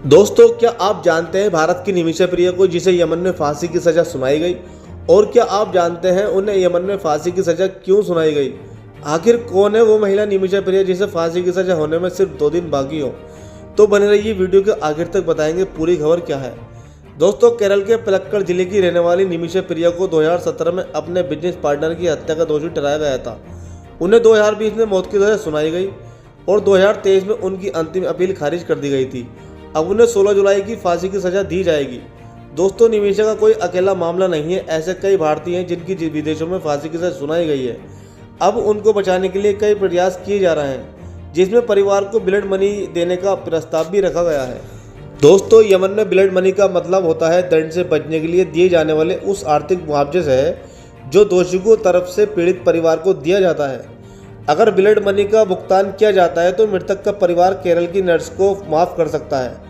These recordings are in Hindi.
दोस्तों, क्या आप जानते हैं भारत की निमिषा प्रिया को जिसे यमन में फांसी की सजा सुनाई गई? और क्या आप जानते हैं उन्हें यमन में फांसी की सजा क्यों सुनाई गई? आखिर कौन है वो महिला निमिषा प्रिया जिसे फांसी की सजा होने में सिर्फ 2 दिन बाकी हो? तो बने रहिए, वीडियो के आखिर तक बताएंगे पूरी खबर क्या है। दोस्तों, केरल के पलक्कड़ जिले की रहने वाली निमिषा प्रिया को 2017 में अपने बिजनेस पार्टनर की हत्या का दोषी ठहराया गया था। उन्हें 2020 में मौत की सजा सुनाई गई और 2023 में उनकी अंतिम अपील खारिज कर दी गई थी। अब उन्हें 16 जुलाई की फांसी की सजा दी जाएगी। दोस्तों, निमिषा का कोई अकेला मामला नहीं है। ऐसे कई भारतीय हैं जिनकी विदेशों में फांसी की सजा सुनाई गई है। अब उनको बचाने के लिए कई प्रयास किए जा रहे हैं, जिसमें परिवार को ब्लड मनी देने का प्रस्ताव भी रखा गया है। दोस्तों, यमन में ब्लड मनी का मतलब होता है दंड से बचने के लिए दिए जाने वाले उस आर्थिक मुआवजे से जो दोषी को तरफ से पीड़ित परिवार को दिया जाता है। अगर ब्लड मनी का भुगतान किया जाता है तो मृतक का परिवार केरल की नर्स को माफ़ कर सकता है।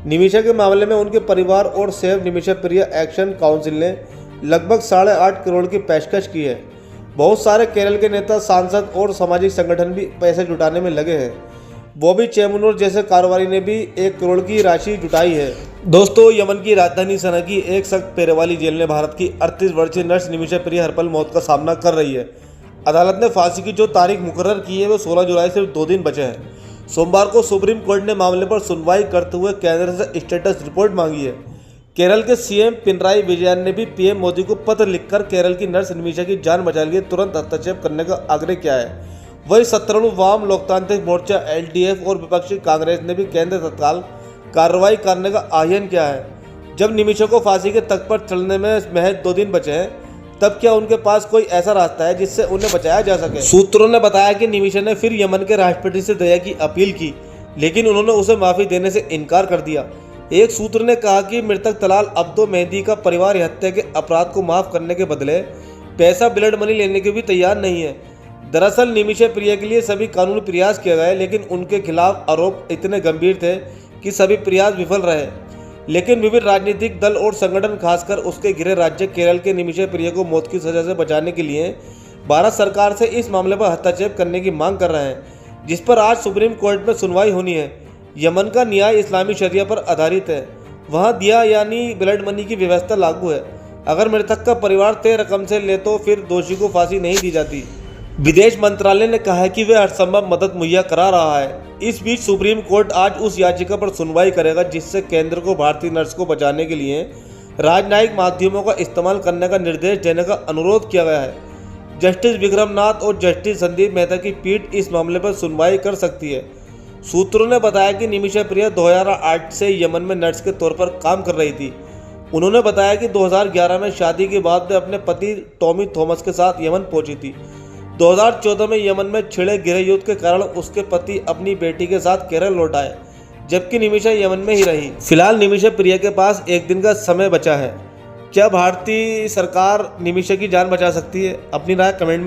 निमिषा के मामले में उनके परिवार और सेव निमिषा प्रिया एक्शन काउंसिल ने लगभग 8.5 करोड़ की पेशकश की है। बहुत सारे केरल के नेता, सांसद और सामाजिक संगठन भी पैसे जुटाने में लगे हैं। बॉबी चेमुनोर जैसे कारोबारी ने भी 1 करोड़ की राशि जुटाई है। दोस्तों, यमन की राजधानी सना की एक सख्त पैरे वाली जेल में भारत की 38 वर्षीय नर्स निमिषा प्रिया हर पल मौत का सामना कर रही है। अदालत ने फांसी की जो तारीख मुकर्रर की है वो 16 जुलाई से 2 दिन बचे हैं। सोमवार को सुप्रीम कोर्ट ने मामले पर सुनवाई करते हुए केंद्र से स्टेटस रिपोर्ट मांगी है। केरल के सीएम पिनराई विजयन ने भी पीएम मोदी को पत्र लिखकर केरल की नर्स निमिषा की जान बचाने के लिए तुरंत हस्तक्षेप करने का आग्रह किया है। वही 17 वाम लोकतांत्रिक मोर्चा LDF और विपक्षी कांग्रेस ने भी केंद्र तत्काल कार्रवाई करने का आह्वान किया है। जब निमिषा को फांसी के तख्त पर चढ़ने में महज 2 दिन बचे हैं, तब क्या उनके पास कोई ऐसा रास्ता है जिससे उन्हें बचाया जा सके? सूत्रों ने बताया कि निमिषा ने फिर यमन के राष्ट्रपति से दया की अपील की, लेकिन उन्होंने उसे माफी देने से इनकार कर दिया। एक सूत्र ने कहा कि मृतक तलाल अब्दो मेहदी का परिवार हत्या के अपराध को माफ करने के बदले पैसा ब्लड मनी लेने के भी तैयार नहीं है। दरअसल निमिषा प्रिया के लिए सभी कानूनी प्रयास किए गए, लेकिन उनके खिलाफ आरोप इतने गंभीर थे कि सभी प्रयास विफल रहे। लेकिन विभिन्न राजनीतिक दल और संगठन, खासकर उसके गृह राज्य केरल के निमिषा प्रिया को मौत की सजा से बचाने के लिए भारत सरकार से इस मामले पर हस्तक्षेप करने की मांग कर रहे हैं, जिस पर आज सुप्रीम कोर्ट में सुनवाई होनी है। यमन का न्याय इस्लामी शरिया पर आधारित है। वहाँ दिया यानी ब्लड मनी की व्यवस्था लागू है। अगर मृतक का परिवार तय रकम से ले तो फिर दोषी को फांसी नहीं दी जाती। विदेश मंत्रालय ने कहा है कि वह हर संभव मदद मुहैया करा रहा है। इस बीच सुप्रीम कोर्ट आज उस याचिका पर सुनवाई करेगा जिससे केंद्र को भारतीय नर्स को बचाने के लिए राजनयिक माध्यमों का इस्तेमाल करने का निर्देश देने का अनुरोध किया गया है। जस्टिस विक्रम नाथ और जस्टिस संदीप मेहता की पीठ इस मामले पर सुनवाई कर सकती है। सूत्रों ने बताया कि निमिषा प्रिया 2008 से यमन में नर्स के तौर पर काम कर रही थी। उन्होंने बताया कि 2011 में शादी के बाद वे अपने पति टॉमी थॉमस के साथ यमन पहुंची थी। 2014 में यमन में छिड़े गृह युद्ध के कारण उसके पति अपनी बेटी के साथ केरल लौट आए, जबकि निमिषा यमन में ही रही। फिलहाल निमिषा प्रिया के पास 1 दिन का समय बचा है। क्या भारतीय सरकार निमिषा की जान बचा सकती है? अपनी राय कमेंट में